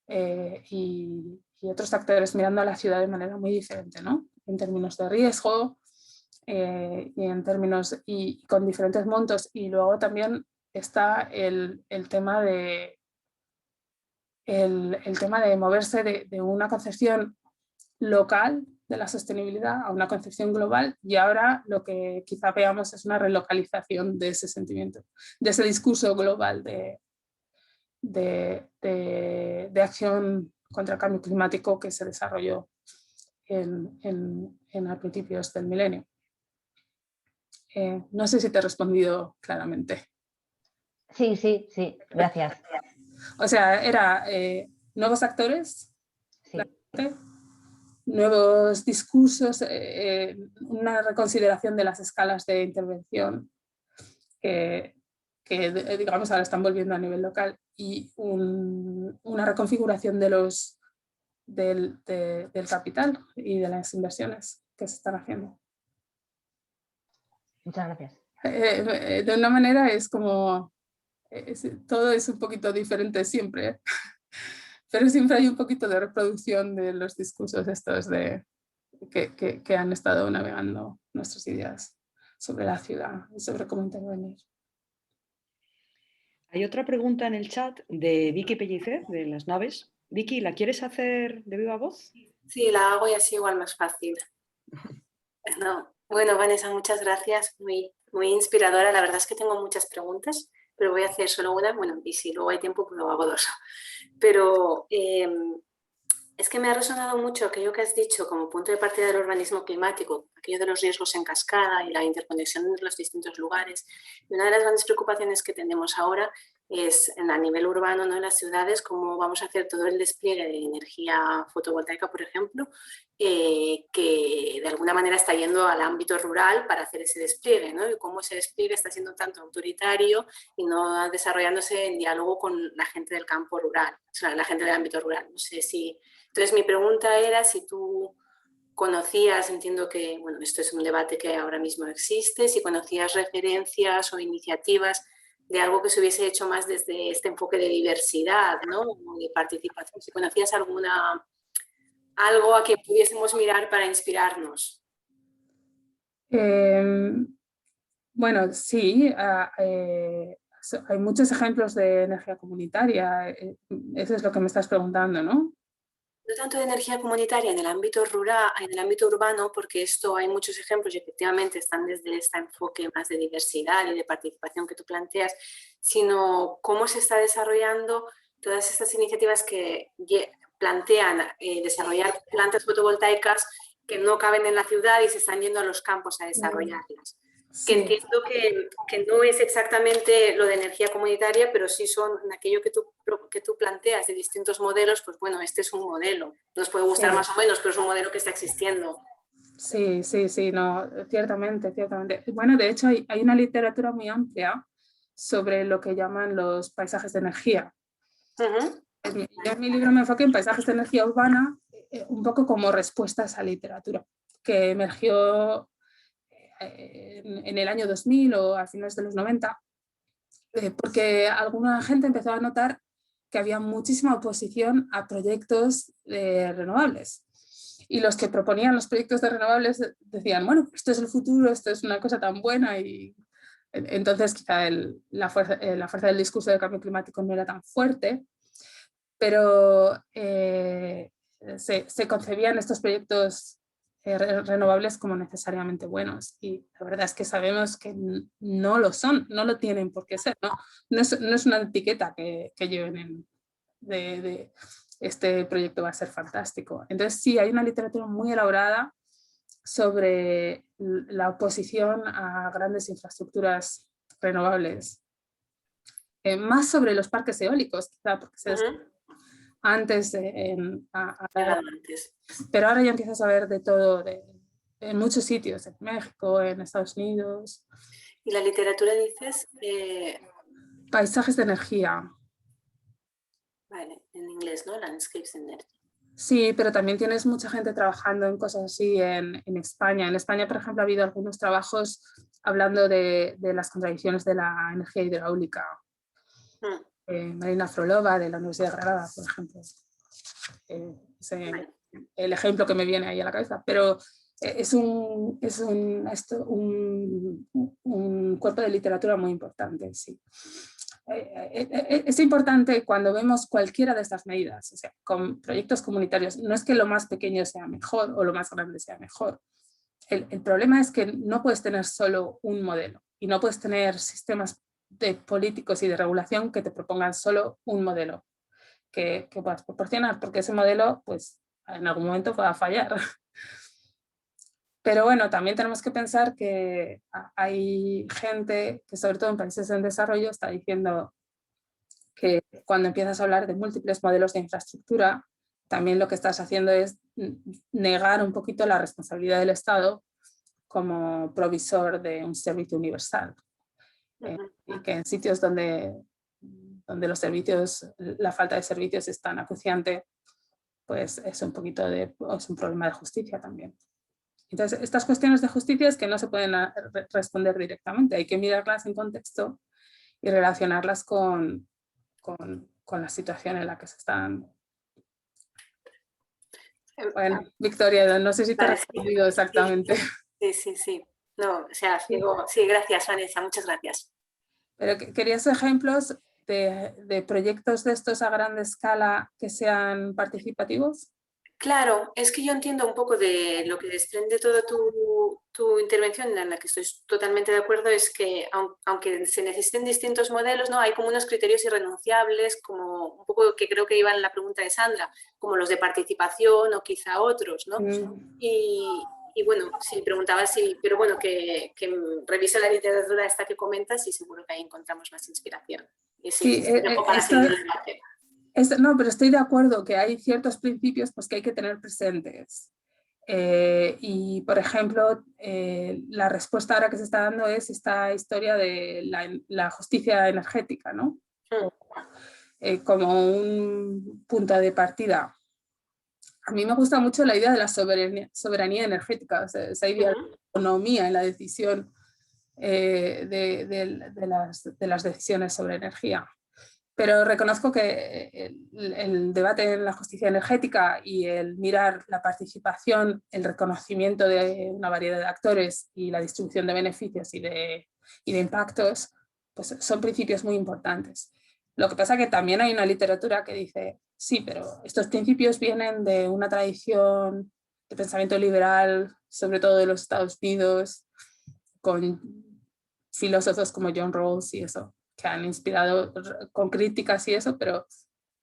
y otros actores mirando a la ciudad de manera muy diferente, ¿no? En términos de riesgo y en términos y con diferentes montos. Y luego también está el tema de moverse de una concepción local de la sostenibilidad a una concepción global, y ahora lo que quizá veamos es una relocalización de ese sentimiento, de ese discurso global de acción contra el cambio climático que se desarrolló a principios del milenio. No sé si te he respondido claramente. Sí, gracias. O sea, era nuevos actores, sí. Nuevos discursos, una reconsideración de las escalas de intervención que digamos ahora están volviendo a nivel local y una reconfiguración del capital y de las inversiones que se están haciendo. Muchas gracias. De una manera es como, todo es un poquito diferente siempre, pero siempre hay un poquito de reproducción de los discursos estos que han estado navegando nuestras ideas sobre la ciudad y sobre cómo intervenir. Hay otra pregunta en el chat de Vicky Pellicer, de Las Naves. Vicky, ¿la quieres hacer de viva voz? Sí, la hago y así igual más fácil. No. Bueno, Vanessa, muchas gracias. Muy inspiradora. La verdad es que tengo muchas preguntas, pero voy a hacer solo una. Bueno, y si luego hay tiempo, pues lo hago dos. Pero es que me ha resonado mucho aquello que has dicho como punto de partida del urbanismo climático, aquello de los riesgos en cascada y la interconexión entre los distintos lugares. Y una de las grandes preocupaciones que tenemos ahora es a nivel urbano, ¿no? En las ciudades, cómo vamos a hacer todo el despliegue de energía fotovoltaica, por ejemplo, que de alguna manera está yendo al ámbito rural para hacer ese despliegue, ¿no? Y cómo ese despliegue está siendo tanto autoritario y no desarrollándose en diálogo con la gente del campo rural, o sea, la gente del ámbito rural. No sé si... Entonces, mi pregunta era si tú conocías, entiendo que, bueno, esto es un debate que ahora mismo existe, si conocías referencias o iniciativas de algo que se hubiese hecho más desde este enfoque de diversidad, ¿no? O de participación, si conocías algo a que pudiésemos mirar para inspirarnos. Bueno, sí, hay muchos ejemplos de energía comunitaria, eso es lo que me estás preguntando, ¿no? No tanto de energía comunitaria en el ámbito rural, en el ámbito urbano, porque esto hay muchos ejemplos y efectivamente están desde este enfoque más de diversidad y de participación que tú planteas, sino cómo se está desarrollando todas estas iniciativas que plantean desarrollar plantas fotovoltaicas que no caben en la ciudad y se están yendo a los campos a desarrollarlas. Sí. Que entiendo que no es exactamente lo de energía comunitaria, pero sí son aquello que tú planteas de distintos modelos, pues bueno, este es un modelo. Nos puede gustar más o menos, pero es un modelo que está existiendo. Sí, no, ciertamente. Bueno, de hecho hay una literatura muy amplia sobre lo que llaman los paisajes de energía. En mi libro me enfoqué en paisajes de energía urbana, un poco como respuesta a esa literatura, que emergió en el año 2000 o a finales de los 90, porque alguna gente empezó a notar que había muchísima oposición a proyectos renovables. Y los que proponían los proyectos de renovables decían, bueno, esto es el futuro, esto es una cosa tan buena. Y entonces quizá la fuerza del discurso del cambio climático no era tan fuerte, pero se concebían estos proyectos renovables como necesariamente buenos, y la verdad es que sabemos que no lo son, no lo tienen por qué ser, no es una etiqueta que lleven de este proyecto va a ser fantástico. Entonces sí, hay una literatura muy elaborada sobre la oposición a grandes infraestructuras renovables, más sobre los parques eólicos, quizá porque antes, pero ahora ya empiezas a ver de todo, en muchos sitios, en México, en Estados Unidos. ¿Y la literatura dices? Paisajes de energía. Vale, en inglés, ¿no? Landscapes Energy. Sí, pero también tienes mucha gente trabajando en cosas así en España. En España, por ejemplo, ha habido algunos trabajos hablando de las contradicciones de la energía hidráulica. Marina Frolova, de la Universidad de Granada, por ejemplo. El ejemplo que me viene ahí a la cabeza. Pero es un cuerpo de literatura muy importante, sí. Es importante cuando vemos cualquiera de estas medidas, o sea, con proyectos comunitarios, no es que lo más pequeño sea mejor o lo más grande sea mejor. El problema es que no puedes tener solo un modelo y no puedes tener sistemas de políticos y de regulación que te propongan solo un modelo que puedas proporcionar, porque ese modelo pues en algún momento va a fallar. Pero bueno, también tenemos que pensar que hay gente que, sobre todo en países en desarrollo, está diciendo que cuando empiezas a hablar de múltiples modelos de infraestructura, también lo que estás haciendo es negar un poquito la responsabilidad del Estado como provisor de un servicio universal. Y que en sitios donde los servicios, la falta de servicios es tan acuciante, pues es un problema de justicia también. Entonces, estas cuestiones de justicia es que no se pueden responder directamente, hay que mirarlas en contexto y relacionarlas con la situación en la que se están. Bueno, Victoria, no sé si te he respondido exactamente. Sí. No, o sea, digo, sí, gracias, Vanessa, muchas gracias. Pero ¿querías ejemplos de proyectos de estos a gran escala que sean participativos? Claro, es que yo entiendo un poco de lo que desprende toda tu intervención, en la que estoy totalmente de acuerdo, es que aunque se necesiten distintos modelos, ¿no? Hay como unos criterios irrenunciables, como un poco que creo que iba en la pregunta de Sandra, como los de participación o quizá otros, ¿no? Y bueno, sí, preguntaba si, pero bueno, que revise la literatura esta que comentas y seguro que ahí encontramos más inspiración. Y sí, no, pero estoy de acuerdo que hay ciertos principios pues, que hay que tener presentes. Y, por ejemplo, la respuesta ahora que se está dando es esta historia de la justicia energética, ¿no? Como un punto de partida. A mí me gusta mucho la idea de la soberanía energética, o sea, esa idea de autonomía en la decisión de las decisiones sobre energía. Pero reconozco que el debate en la justicia energética y el mirar la participación, el reconocimiento de una variedad de actores y la distribución de beneficios y de impactos, pues son principios muy importantes. Lo que pasa es que también hay una literatura que dice, sí, pero estos principios vienen de una tradición de pensamiento liberal, sobre todo de los Estados Unidos, con filósofos como John Rawls y eso, que han inspirado con críticas y eso, pero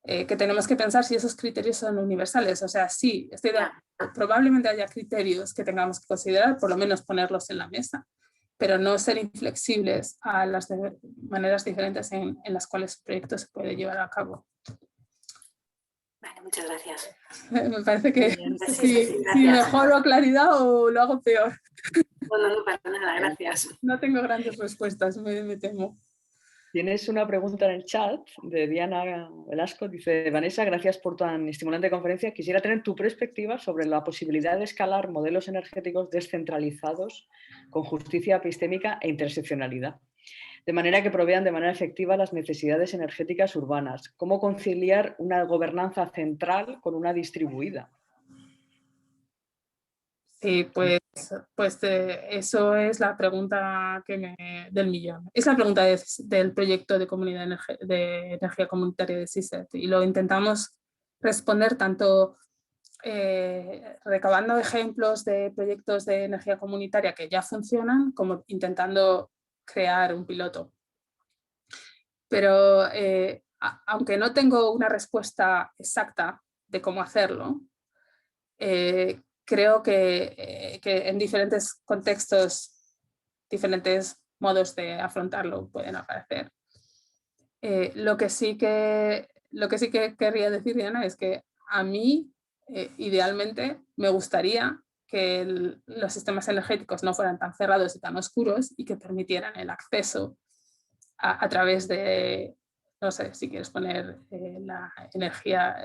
que tenemos que pensar si esos criterios son universales. O sea, sí, estoy de acuerdo, probablemente haya criterios que tengamos que considerar, por lo menos ponerlos en la mesa, pero no ser inflexibles a las maneras diferentes en las cuales el proyecto se puede llevar a cabo. Vale, muchas gracias. Me parece que sí, si mejoro claridad o lo hago peor. No, para nada, gracias. No tengo grandes respuestas, me temo. Tienes una pregunta en el chat de Diana Velasco. Dice, Vanessa, gracias por tan estimulante conferencia. Quisiera tener tu perspectiva sobre la posibilidad de escalar modelos energéticos descentralizados con justicia epistémica e interseccionalidad, de manera que provean de manera efectiva las necesidades energéticas urbanas. ¿Cómo conciliar una gobernanza central con una distribuida? Sí, pues eso es la pregunta del millón. Es la pregunta del proyecto de comunidad de energía comunitaria de CISET y lo intentamos responder tanto recabando ejemplos de proyectos de energía comunitaria que ya funcionan como intentando crear un piloto. Pero aunque no tengo una respuesta exacta de cómo hacerlo, creo que en diferentes contextos, diferentes modos de afrontarlo pueden aparecer. Lo que sí que querría decir, Diana, es que a mí, idealmente, me gustaría que los sistemas energéticos no fueran tan cerrados y tan oscuros y que permitieran el acceso a través de, no sé, si quieres poner la energía,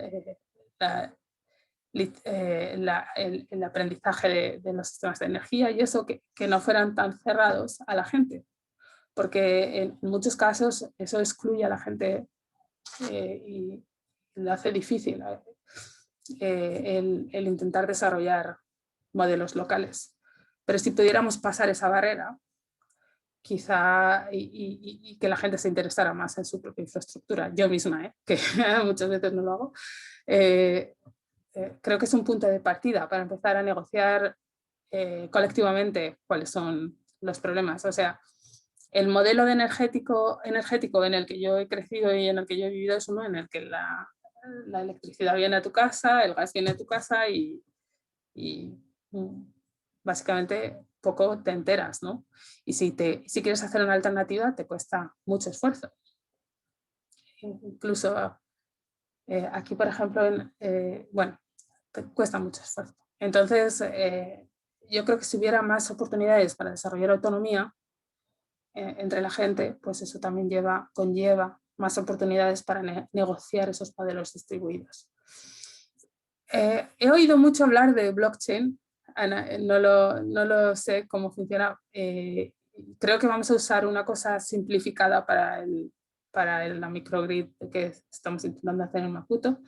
el aprendizaje de los sistemas de energía y eso, que no fueran tan cerrados a la gente, porque en muchos casos eso excluye a la gente y lo hace difícil el intentar desarrollar modelos locales. Pero si pudiéramos pasar esa barrera, quizá y que la gente se interesara más en su propia infraestructura, yo misma, que muchas veces no lo hago, creo que es un punto de partida para empezar a negociar colectivamente cuáles son los problemas. O sea, el modelo de energético en el que yo he crecido y en el que yo he vivido es uno en el que la electricidad viene a tu casa, el gas viene a tu casa y básicamente poco te enteras, ¿no? Y si quieres hacer una alternativa te cuesta mucho esfuerzo. Incluso aquí, por ejemplo, bueno, te cuesta mucho esfuerzo. Entonces, yo creo que si hubiera más oportunidades para desarrollar autonomía entre la gente, pues eso también conlleva más oportunidades para negociar esos modelos distribuidos. He oído mucho hablar de blockchain, no lo sé cómo funciona. Creo que vamos a usar una cosa simplificada para la microgrid que estamos intentando hacer en Maputo,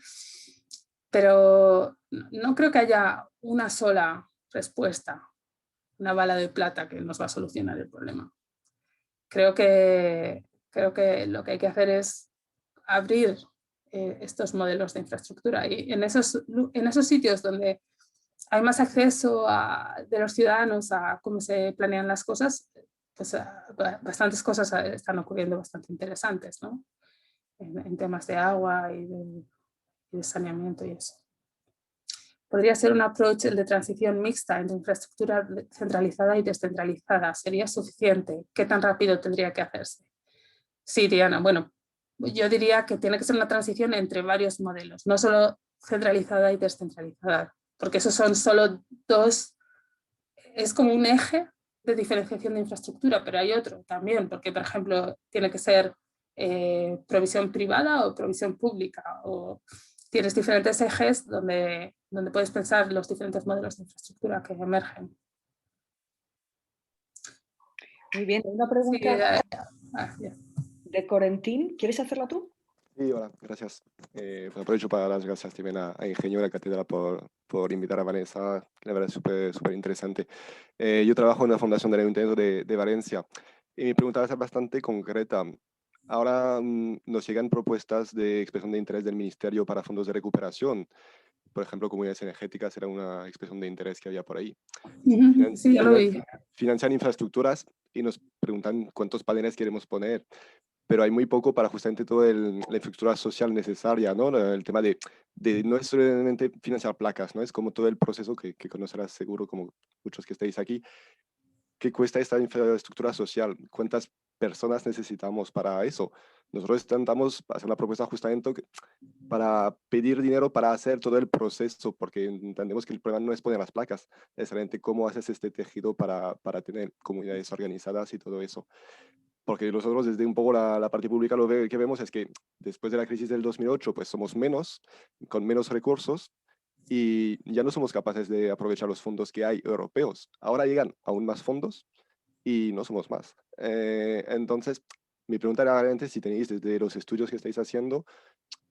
pero no creo que haya una sola respuesta, una bala de plata que nos va a solucionar el problema. Creo que lo que hay que hacer es abrir estos modelos de infraestructura y en esos sitios donde hay más acceso de los ciudadanos a cómo se planean las cosas, pues bastantes cosas están ocurriendo bastante interesantes, ¿no? En temas de agua y de saneamiento y eso. Podría ser un approach el de transición mixta entre infraestructura centralizada y descentralizada. ¿Sería suficiente? ¿Qué tan rápido tendría que hacerse? Sí, Diana, bueno, yo diría que tiene que ser una transición entre varios modelos, no solo centralizada y descentralizada, porque esos son solo dos, es como un eje de diferenciación de infraestructura, pero hay otro también, porque por ejemplo tiene que ser provisión privada o provisión pública, o tienes diferentes ejes donde puedes pensar los diferentes modelos de infraestructura que emergen. Muy bien, una pregunta Ya. de Corentín. ¿Quieres hacerla tú? Sí, hola, gracias. Pues aprovecho para dar las gracias también a Ingenio de la Cátedra por invitar a Vanessa, que la verdad es súper interesante. Yo trabajo en la Fundación del Ayuntamiento de Valencia y mi pregunta va a ser bastante concreta. Ahora nos llegan propuestas de expresión de interés del Ministerio para fondos de recuperación. Por ejemplo, comunidades energéticas era una expresión de interés que había por ahí. Sí, ya lo vi. Financian infraestructuras y nos preguntan cuántos paneles queremos poner, pero hay muy poco para justamente toda la infraestructura social necesaria, ¿no? El tema de no es solamente financiar placas, ¿no? Es como todo el proceso que conocerás seguro, como muchos que estáis aquí. ¿Qué cuesta esta infraestructura social? ¿Cuántas personas necesitamos para eso? Nosotros intentamos hacer una propuesta justamente para pedir dinero para hacer todo el proceso, porque entendemos que el problema no es poner las placas, es realmente cómo haces este tejido para tener comunidades organizadas y todo eso. Porque nosotros desde un poco la parte pública lo que vemos es que después de la crisis del 2008, pues somos menos, con menos recursos, y ya no somos capaces de aprovechar los fondos que hay europeos. Ahora llegan aún más fondos y no somos más. Entonces, mi pregunta era realmente si tenéis desde los estudios que estáis haciendo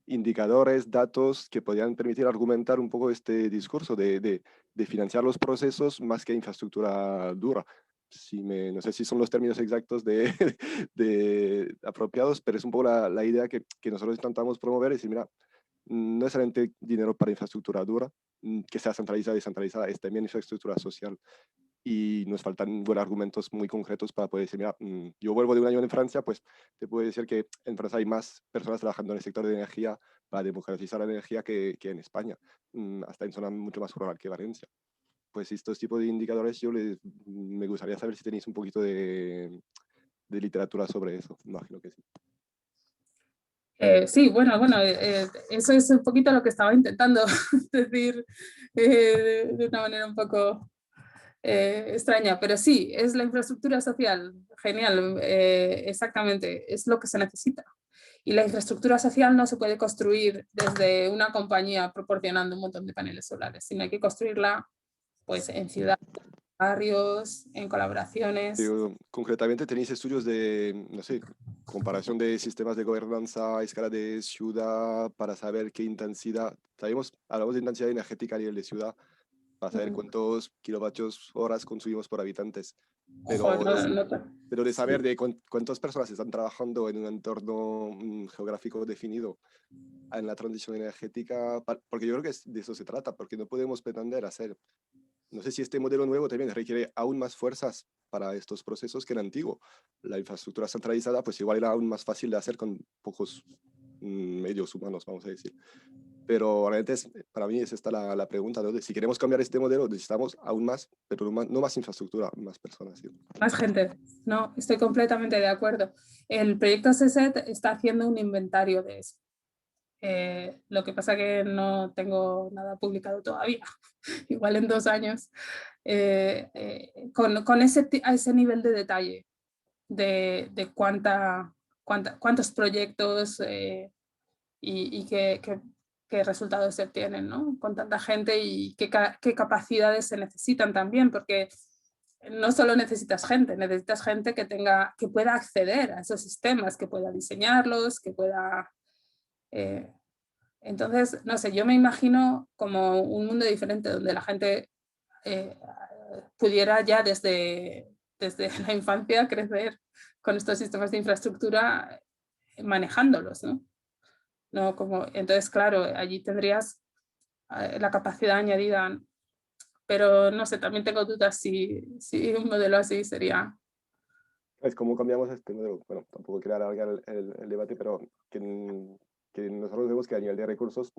indicadores, datos que podrían permitir argumentar un poco este discurso de financiar los procesos más que infraestructura dura. No sé si son los términos exactos de apropiados, pero es un poco la idea que nosotros intentamos promover y decir, mira, no es solamente dinero para infraestructura dura, que sea centralizada y descentralizada, es también infraestructura social. Y nos faltan argumentos muy concretos para poder decir, mira, yo vuelvo de un año en Francia, pues te puedo decir que en Francia hay más personas trabajando en el sector de energía para democratizar la energía que en España, hasta en zona mucho más rural que Valencia. Pues estos tipos de indicadores me gustaría saber si tenéis un poquito de literatura sobre eso. Imagino que sí. Sí, bueno, eso es un poquito lo que estaba intentando decir de una manera un poco extraña, pero sí, es la infraestructura social, genial, exactamente, es lo que se necesita. Y la infraestructura social no se puede construir desde una compañía proporcionando un montón de paneles solares, sino hay que construirla pues, en ciudades, barrios, en colaboraciones. Pero, concretamente, ¿tenéis estudios de, no sé, comparación de sistemas de gobernanza a escala de ciudad para saber qué intensidad? Hablamos de intensidad energética a nivel de ciudad, para saber cuántos kilovatios horas consumimos por habitantes. Pero, Ojo, pero de saber sí. de cuántas personas están trabajando en un entorno geográfico definido en la transición energética, porque yo creo que de eso se trata, porque no podemos pretender hacer. No sé si este modelo nuevo también requiere aún más fuerzas para estos procesos que el antiguo. La infraestructura centralizada, pues igual era aún más fácil de hacer con pocos medios humanos, vamos a decir. Pero realmente para mí es esta la pregunta, ¿no? Si queremos cambiar este modelo, necesitamos aún más, pero no más infraestructura, más personas. ¿Sí? Más gente, no, estoy completamente de acuerdo. El proyecto CESET está haciendo un inventario de eso. Lo que pasa que no tengo nada publicado todavía, igual en 2 años, con ese nivel de detalle de cuántos proyectos y qué resultados se obtienen, ¿no? Con tanta gente y qué capacidades se necesitan también, porque no solo necesitas gente que pueda acceder a esos sistemas, que pueda diseñarlos, que pueda... entonces, no sé, yo me imagino como un mundo diferente donde la gente pudiera ya desde la infancia crecer con estos sistemas de infraestructura manejándolos, ¿no? No como, entonces, claro, allí tendrías la capacidad añadida, pero no sé, también tengo dudas si un modelo así sería... Es como cambiamos este modelo. Bueno, tampoco quiero alargar el debate, pero que nosotros vemos que a nivel de recursos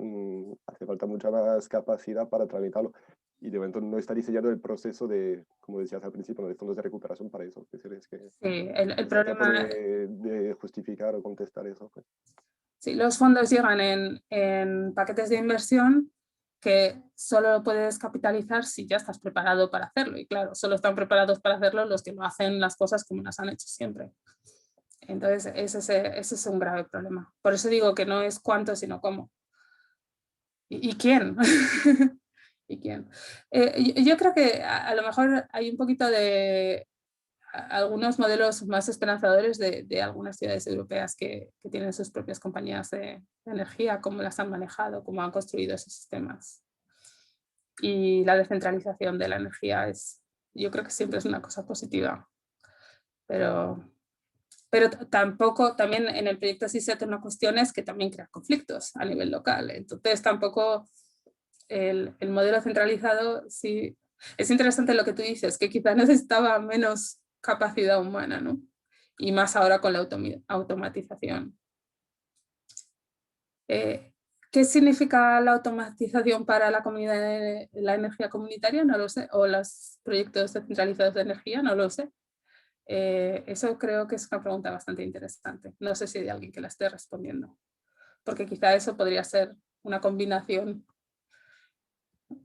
hace falta mucha más capacidad para tramitarlo. Y de momento no está diseñado el proceso de, como decías al principio, ¿no?, de fondos de recuperación para eso. Es decir, es que Sí, el problema... de justificar o contestar eso. Pues. Sí, los fondos llegan en paquetes de inversión que solo lo puedes capitalizar si ya estás preparado para hacerlo. Y claro, solo están preparados para hacerlo los que no hacen las cosas como las han hecho siempre. Entonces, ese es un grave problema. Por eso digo que no es cuánto, sino cómo. ¿Y quién? ¿Y quién? Yo creo que a lo mejor hay un poquito de algunos modelos más esperanzadores de algunas ciudades europeas que tienen sus propias compañías de energía, cómo las han manejado, cómo han construido esos sistemas. Y la descentralización de la energía yo creo que siempre es una cosa positiva. Pero tampoco, también en el proyecto sí se hacen cuestiones que también crean conflictos a nivel local. Entonces tampoco el modelo centralizado, sí, es interesante lo que tú dices, que quizá necesitaba menos capacidad humana, ¿no? Y más ahora con la automatización. ¿Qué significa la automatización para la comunidad de la energía comunitaria? No lo sé. O los proyectos descentralizados de energía, no lo sé. Eso creo que es una pregunta bastante interesante. No sé si hay alguien que la esté respondiendo. Porque quizá eso podría ser una combinación.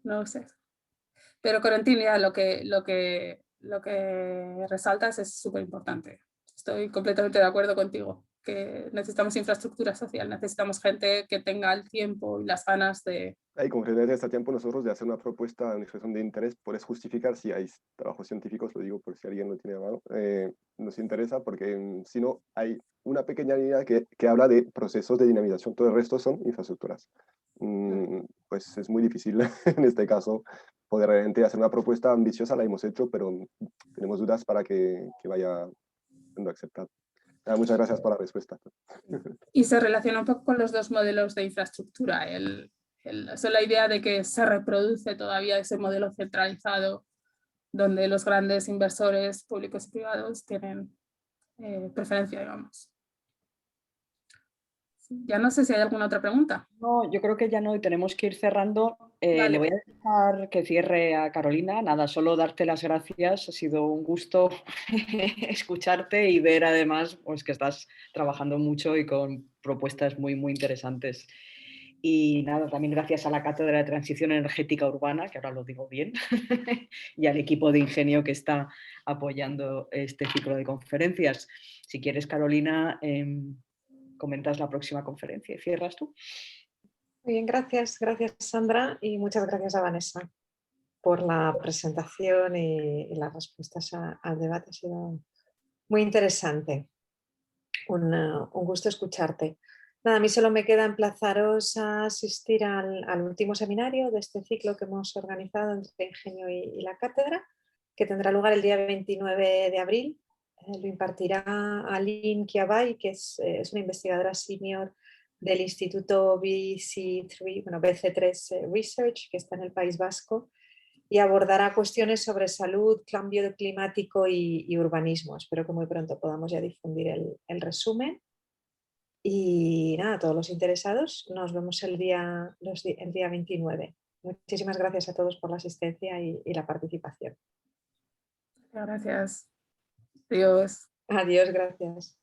No lo sé. Pero Corentín, ya lo que resaltas es súper importante. Estoy completamente de acuerdo contigo, que necesitamos infraestructura social, necesitamos gente que tenga el tiempo y las ganas de... Y con frecuencia está tiempo nosotros de hacer una propuesta, una expresión de interés, puedes justificar si hay trabajos científicos, lo digo por si alguien lo tiene a mano, nos interesa porque si no hay una pequeña línea que habla de procesos de dinamización, todo el resto son infraestructuras. Pues es muy difícil en este caso poder realmente hacer una propuesta ambiciosa, la hemos hecho, pero tenemos dudas para que vaya siendo aceptada. Muchas gracias por la respuesta. Y se relaciona un poco con los dos modelos de infraestructura, la idea de que se reproduce todavía ese modelo centralizado donde los grandes inversores públicos y privados tienen preferencia, digamos. Ya no sé si hay alguna otra pregunta. No, yo creo que ya no, y tenemos que ir cerrando. Vale. Le voy a dejar que cierre a Carolina. Nada, solo darte las gracias. Ha sido un gusto escucharte y ver además pues, que estás trabajando mucho y con propuestas muy, muy interesantes. Y nada, también gracias a la Cátedra de Transición Energética Urbana, que ahora lo digo bien, y al equipo de Ingenio que está apoyando este ciclo de conferencias. Si quieres, Carolina, comentas la próxima conferencia y cierras tú. Muy bien, gracias Sandra y muchas gracias a Vanessa por la presentación y las respuestas al debate. Ha sido muy interesante. Un gusto escucharte. Nada, a mí solo me queda emplazaros a asistir al último seminario de este ciclo que hemos organizado entre Ingenio y la Cátedra, que tendrá lugar el día 29 de abril. Lo impartirá Aline Kiabay, que es una investigadora senior del Instituto BC3 Research, que está en el País Vasco, y abordará cuestiones sobre salud, cambio climático y urbanismo. Espero que muy pronto podamos ya difundir el resumen. Y nada, a todos los interesados, nos vemos el día 29. Muchísimas gracias a todos por la asistencia y la participación. Gracias. Adiós. Adiós, gracias.